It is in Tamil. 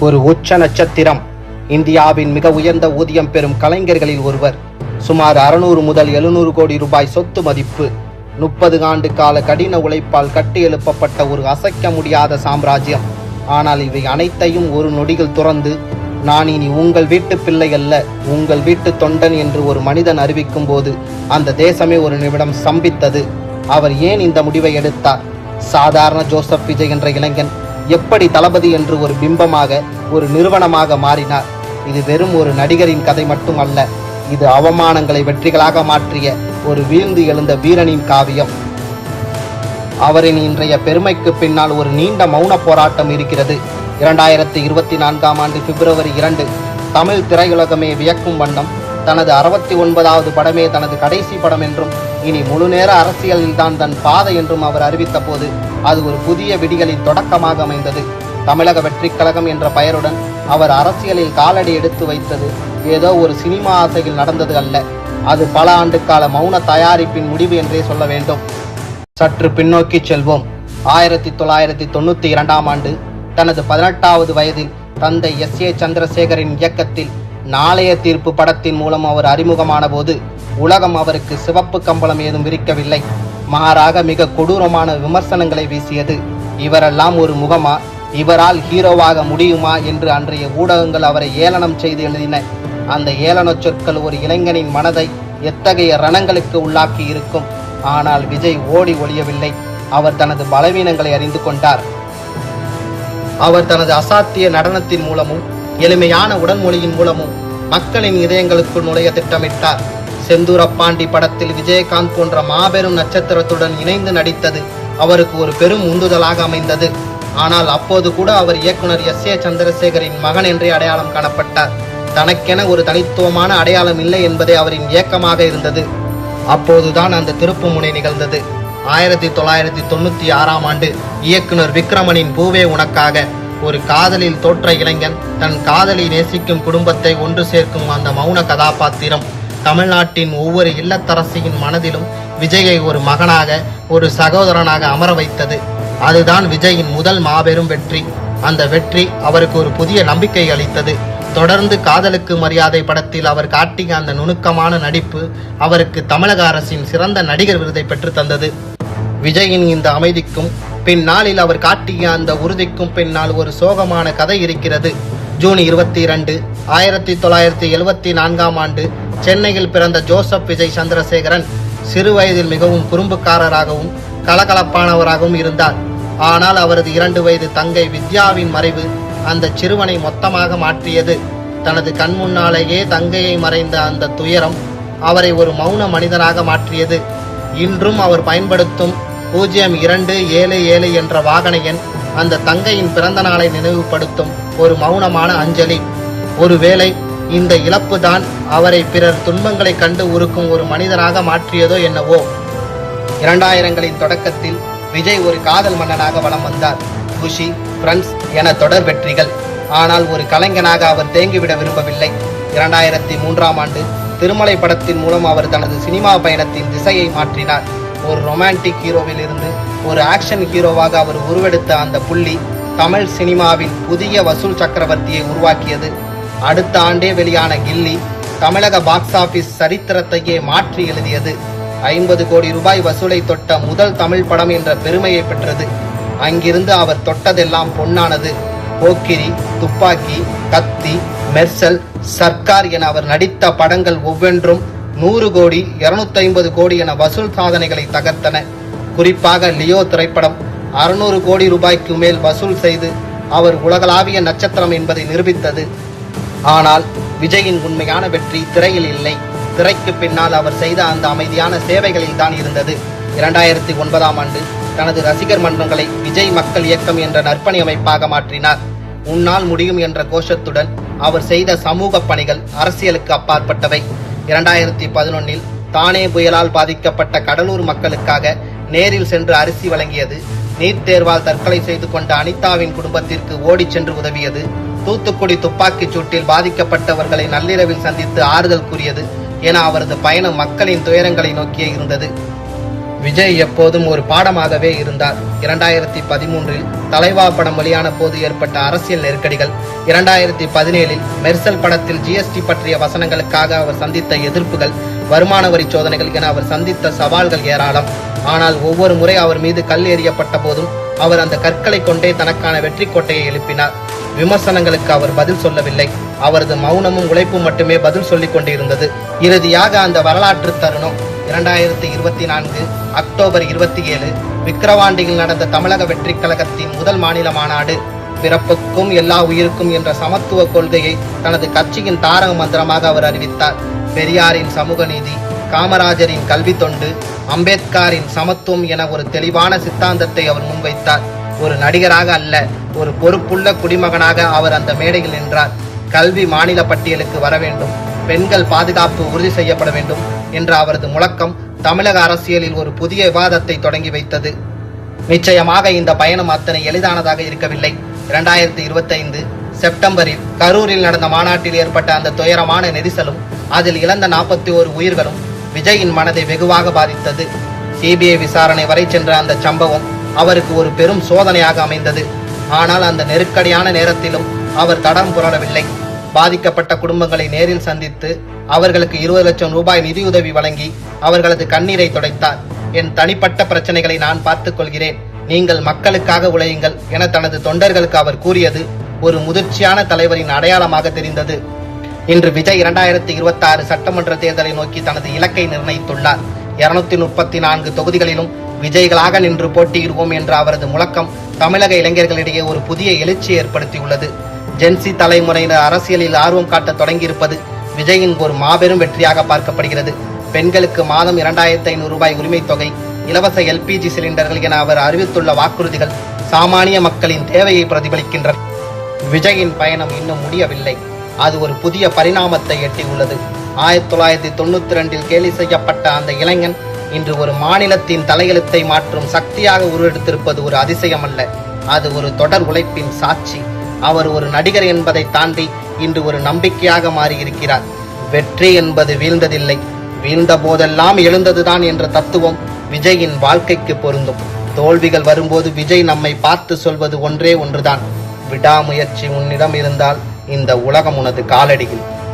ஒரு உச்ச நட்சத்திரம். இந்தியாவின் மிக உயர்ந்த ஊதியம் பெறும் கலைஞர்களில் ஒருவர். சுமார் 600 முதல் 700 கோடி ரூபாய் சொத்து மதிப்பு. 30 ஆண்டு கால கடின உழைப்பால் கட்டி எழுப்பப்பட்ட ஒரு அசைக்க முடியாத சாம்ராஜ்யம். ஆனால் இவை அனைத்தையும் ஒரு நொடியில் துறந்து, நான் இனி உங்கள் வீட்டு பிள்ளை அல்ல, உங்கள் வீட்டு தொண்டன் என்று ஒரு மனிதன் அறிவிக்கும் போது அந்த தேசமே ஒரு நிமிடம் ஸ்தம்பித்தது. அவர் ஏன் இந்த முடிவை எடுத்தார்? சாதாரண ஜோசப் விஜய் என்ற இளைஞன் எப்படி தளபதி என்று ஒரு பிம்பமாக, ஒரு நிறுவனமாக மாறினார்? இது வெறும் ஒரு நடிகரின் கதை மட்டுமல்ல, இது அவமானங்களை வெற்றிகளாக மாற்றிய ஒரு வீழ்ந்து எழுந்த வீரனின் காவியம். அவரின் இன்றைய பெருமைக்கு பின்னால் ஒரு நீண்ட மௌன போராட்டம் இருக்கிறது. 2024ஆம் ஆண்டு பிப்ரவரி 2 தமிழ் திரையுலகமே வியக்கும் வண்ணம் தனது 69வது படமே தனது கடைசி படம் என்றும், இனி முழு நேர அரசியலில்தான் தன் பாதை என்றும் அவர் அறிவித்த போது அது ஒரு புதிய விடிகளின் தொடக்கமாக அமைந்தது. தமிழக வெற்றிக் கழகம் என்ற பெயருடன் அவர் அரசியலில் காலடி எடுத்து வைத்தது ஏதோ ஒரு சினிமா ஆசையில் நடந்தது அல்ல. அது பல ஆண்டுகால மௌன தயாரிப்பின் முடிவு என்றே சொல்ல வேண்டும். சற்று பின்னோக்கி செல்வோம். 1992ஆம் ஆண்டு தனது 18வது வயதில் தந்தை S.A. சந்திரசேகரின் இயக்கத்தில் நாளைய தீர்ப்பு படத்தின் மூலம் அவர் அறிமுகமான போது உலகம் அவருக்கு சிவப்பு கம்பளம் ஏதும் விரிக்கவில்லை. மாறாக மிக கொடூரமான விமர்சனங்களை வீசியது. இவரெல்லாம் ஒரு முகமா? இவரால் ஹீரோவாக முடியுமா என்று அன்றைய ஊடகங்கள் அவரை ஏளனம் செய்து எழுதின. அந்த ஏளன சொற்கள் ஒரு இளைஞனின் மனதை எத்தகைய ரணங்களுக்கு உள்ளாக்கி இருக்கும். ஆனால் விஜய் ஓடி ஒளியவில்லை. அவர் தனது பலவீனங்களை அறிந்து கொண்டார். அவர் தனது அசாத்திய நடனத்தின் மூலமும் எளிமையான உடன்மொழியின் மூலமும் மக்களின் இதயங்களுக்குள் நுழைய திட்டமிட்டார். செந்தூரப்பாண்டி படத்தில் விஜயகாந்த் போன்ற மாபெரும் நட்சத்திரத்துடன் இணைந்து நடித்தது அவருக்கு ஒரு பெரும் உந்துதலாக அமைந்தது. ஆனால் அப்போது கூட அவர் இயக்குனர் S.A. சந்திரசேகரின் மகன் என்றே அடையாளம் காணப்பட்டார். தனக்கென ஒரு தனித்துவமான அடையாளம் இல்லை என்பதே அவரின் இயக்கமாக இருந்தது. அப்போதுதான் அந்த திருப்புமுனை நிகழ்ந்தது. 1996ஆம் ஆண்டு இயக்குனர் விக்ரமனின் பூவே உனக்காக ஒரு காதலில் தோற்ற இளைஞன் தன் காதலை நேசிக்கும் குடும்பத்தை ஒன்று சேர்க்கும் அந்த மௌன கதாபாத்திரம் தமிழ்நாட்டின் ஒவ்வொரு இல்லத்தரசியின் மனதிலும் விஜயை ஒரு மகனாக, ஒரு சகோதரனாக அமர வைத்தது. அதுதான் விஜயின் முதல் மாபெரும் வெற்றி. அந்த வெற்றி அவருக்கு ஒரு புதிய நம்பிக்கை அளித்தது. தொடர்ந்து காதலுக்கு மரியாதை படத்தில் அவர் காட்டிய அந்த நுணுக்கமான நடிப்பு அவருக்கு தமிழக அரசின் சிறந்த நடிகர் விருதை பெற்று தந்தது. விஜயின் இந்த அமைதிக்கும் பின்னாளில் அவர் காட்டிய அந்த உறுதிக்கும் பின்னால் ஒரு சோகமான கதை இருக்கிறது. ஜூன் 22, 1974ஆம் ஆண்டு சென்னையில் பிறந்த ஜோசப் விஜய் சந்திரசேகரன் சிறு வயதில் மிகவும் குறும்புக்காரராகவும் கலகலப்பானவராகவும் இருந்தார். ஆனால் அவரது 2 வயது தங்கை வித்யாவின் மறைவு அந்த சிறுவனை மொத்தமாக மாற்றியது. தனது கண் முன்னாலேயே தங்கையை மறைந்த அந்த துயரம் அவரை ஒரு மௌன மனிதனாக மாற்றியது. இன்றும் அவர் பயன்படுத்தும் 0277 என்ற வாகன எண் அந்த தங்கையின் பிறந்த நாளை நினைவுபடுத்தும் ஒரு மௌனமான அஞ்சலி. ஒருவேளை இந்த இழப்பு தான் அவரை பிறர் துன்பங்களை கண்டு உருக்கும் ஒரு மனிதனாக மாற்றியதோ என்னவோ. 2000களின் தொடக்கத்தில் விஜய் ஒரு காதல் மன்னனாக வலம் வந்தார். குஷி, ஃப்ரெண்ட்ஸ் என தொடர் வெற்றிகள். ஆனால் ஒரு கலைஞனாக அவர் தேங்கிவிட விரும்பவில்லை. 2003ஆம் ஆண்டு திருமலை படத்தின் மூலம் அவர் தனது சினிமா பயணத்தின் திசையை மாற்றினார். ஒரு ரொமான்டிக் ஹீரோவில் இருந்து ஒரு ஆக்ஷன் ஹீரோவாக அவர் உருவெடுத்த அந்த புள்ளி தமிழ் சினிமாவின் புதிய வசூல் சக்கரவர்த்தியை உருவாக்கியது. அடுத்த ஆண்டே வெளியான கில்லி தமிழக பாக்ஸ் ஆபீஸ் சரித்திரத்தையே மாற்றி எழுதியது. 50 கோடி ரூபாய் வசூலை தொட்ட முதல் தமிழ் படம் என்ற பெருமையை பெற்றது. அங்கிருந்து அவர் தொட்டதெல்லாம் பொன்னானது. போக்கிரி, துப்பாக்கி, கத்தி, மெர்சல், சர்க்கார் என அவர் நடித்த படங்கள் ஒவ்வொன்றும் 100 கோடி, 250 கோடி என வசூல் சாதனைகளை தகர்த்தன. குறிப்பாக லியோ திரைப்படம் 600 கோடி ரூபாய்க்கு மேல் வசூல் செய்து அவர் உலகளாவிய நட்சத்திரம் என்பதை நிரூபித்தது. ஆனால் விஜயின் உண்மையான வெற்றி திரையில் இல்லை. திரைக்கு பின்னால் அவர் செய்த அந்த அமைதியான சேவைகளில் தான் இருந்தது. 2009ஆம் ஆண்டு தனது ரசிகர் மன்றங்களை விஜய் மக்கள் இயக்கம் என்ற நற்பணி அமைப்பாக மாற்றினார். உன்னால் முடியும் என்ற கோஷத்துடன் அவர் செய்த சமூக பணிகள் அரசியலுக்கு அப்பாற்பட்டவை. 2011இல் தானே புயலால் பாதிக்கப்பட்ட கடலூர் மக்களுக்காக நேரில் சென்று அரிசி வழங்கியது. நீட் தேர்வால் தற்கொலை செய்து கொண்ட அனிதாவின் குடும்பத்திற்கு ஓடிச் சென்று உதவியது. தூத்துக்குடி துப்பாக்கிச் சூட்டில் பாதிக்கப்பட்டவர்களை நள்ளிரவில் சந்தித்து ஆறுதல் கூறியது என அவரது பயணம் மக்களின் துயரங்களை நோக்கியே இருந்தது. விஜய் எப்போதும் ஒரு பாடமாகவே இருந்தார். 2013இல் தலைவா படம் வெளியான போது ஏற்பட்ட அரசியல் நெருக்கடிகள், 2017இல் மெர்சல் படத்தில் GST பற்றிய வசனங்களுக்காக அவர் சந்தித்த எதிர்ப்புகள், வருமான வரி சோதனைகள் என அவர் சந்தித்த சவால்கள் ஏராளம். ஆனால் ஒவ்வொரு முறை அவர் மீது கல் எறியப்பட்ட போதும் அவர் அந்த கற்களை கொண்டே தனக்கான வெற்றி கோட்டையை எழுப்பினார். விமர்சனங்களுக்கு அவர் பதில் சொல்லவில்லை. அவரது மௌனமும் உழைப்பும் மட்டுமே பதில் சொல்லிக் கொண்டிருந்தது. இறுதியாக அந்த வரலாற்று தருணம் 2024 அக்டோபர் 27 விக்கிரவாண்டியில் நடந்த தமிழக வெற்றி கழகத்தின் முதல் மாநில மாநாடு. பிறப்புக்கும் எல்லா உயிருக்கும் என்ற சமத்துவ கொள்கையை தனது கட்சியின் தாரக மந்திரமாக அவர் அறிவித்தார். பெரியாரின் சமூக நீதி, காமராஜரின் கல்வி தொண்டு, அம்பேத்கரின் சமத்துவம் என ஒரு தெளிவான சித்தாந்தத்தை அவர் முன்வைத்தார். ஒரு நடிகராக அல்ல, ஒரு பொறுப்புள்ள குடிமகனாக அவர் அந்த மேடையில் நின்றார். கல்வி மாநில பட்டியலுக்கு வர வேண்டும், பெண்கள் பாதுகாப்பு உறுதி செய்யப்பட வேண்டும் என்ற அவரது முழக்கம் தமிழக அரசியலில் ஒரு புதிய விவாதத்தை தொடங்கி வைத்தது. நிச்சயமாக இந்த பயணம் அத்தனை எளிதானதாக இருக்கவில்லை. 2025 செப்டம்பரில் கரூரில் நடந்த மாநாட்டில் ஏற்பட்ட அந்த துயரமான நெரிசலும் அதில் இழந்த 41 உயிர்களும் விஜயின் மனதை வெகுவாக பாதித்தது. CBI விசாரணை வரை சென்ற அந்த சம்பவம் அவருக்கு ஒரு பெரும் சோதனையாக அமைந்தது. ஆனால் அந்த நெருக்கடியான நேரத்திலும் அவர் தடம் புரளவில்லை. பாதிக்கப்பட்ட குடும்பங்களை நேரில் சந்தித்து அவர்களுக்கு 20 லட்சம் ரூபாய் நிதியுதவி வழங்கி அவர்களது கண்ணீரை துடைத்தார். என் தனிப்பட்ட பிரச்சனைகளை நான் பார்த்துக் கொள்கிறேன், நீங்கள் மக்களுக்காக உழையுங்கள் என தனது தொண்டர்களுக்கு அவர் கூறியது ஒரு முதிர்ச்சியான தலைவரின் அடையாளமாக தெரிந்தது. இன்று விஜய் 2026 சட்டமன்ற தேர்தலை நோக்கி தனது இலக்கை நிர்ணயித்துள்ளார். 234 தொகுதிகளிலும் விஜய்களாக நின்று போட்டியிடுவோம் என்ற அவரது முழக்கம் தமிழக இளைஞர்களிடையே ஒரு புதிய எழுச்சியை ஏற்படுத்தியுள்ளது. ஜென்சி தலைமுறையினர் அரசியலில் ஆர்வம் காட்ட தொடங்கியிருப்பது விஜயின் ஒரு மாபெரும் வெற்றியாக பார்க்கப்படுகிறது. பெண்களுக்கு மாதம் 2500 ரூபாய் உரிமை தொகை, இலவச LPG சிலிண்டர்கள் என அவர் அறிவித்துள்ள வாக்குறுதிகள் சாமானிய மக்களின் தேவையை பிரதிபலிக்கின்றன. விஜயின் பயணம் இன்னும் முடியவில்லை, அது ஒரு புதிய பரிணாமத்தை எட்டியுள்ளது. 1992இல் கேலி செய்யப்பட்ட அந்த இளைஞன் இன்று ஒரு மாநிலத்தின் தலையெழுத்தை மாற்றும் சக்தியாக உருவெடுத்திருப்பது ஒரு அதிசயம் அல்ல, அது ஒரு தொடர் உழைப்பின் சாட்சி. அவர் ஒரு நடிகர் என்பதை தாண்டி இன்று ஒரு நம்பிக்கையாக மாறியிருக்கிறார். வெற்றி என்பது வீழ்ந்ததில்லை, வீழ்ந்த போதெல்லாம் எழுந்ததுதான் என்ற தத்துவம் விஜயின் வாழ்க்கைக்கு பொருந்தும். தோல்விகள் வரும்போது விஜய் நம்மை பார்த்து சொல்வது ஒன்றே ஒன்றுதான், விடாமுயற்சி உன்னிடம் இருந்தால் இந்த உலகம் உனது காலடியில்.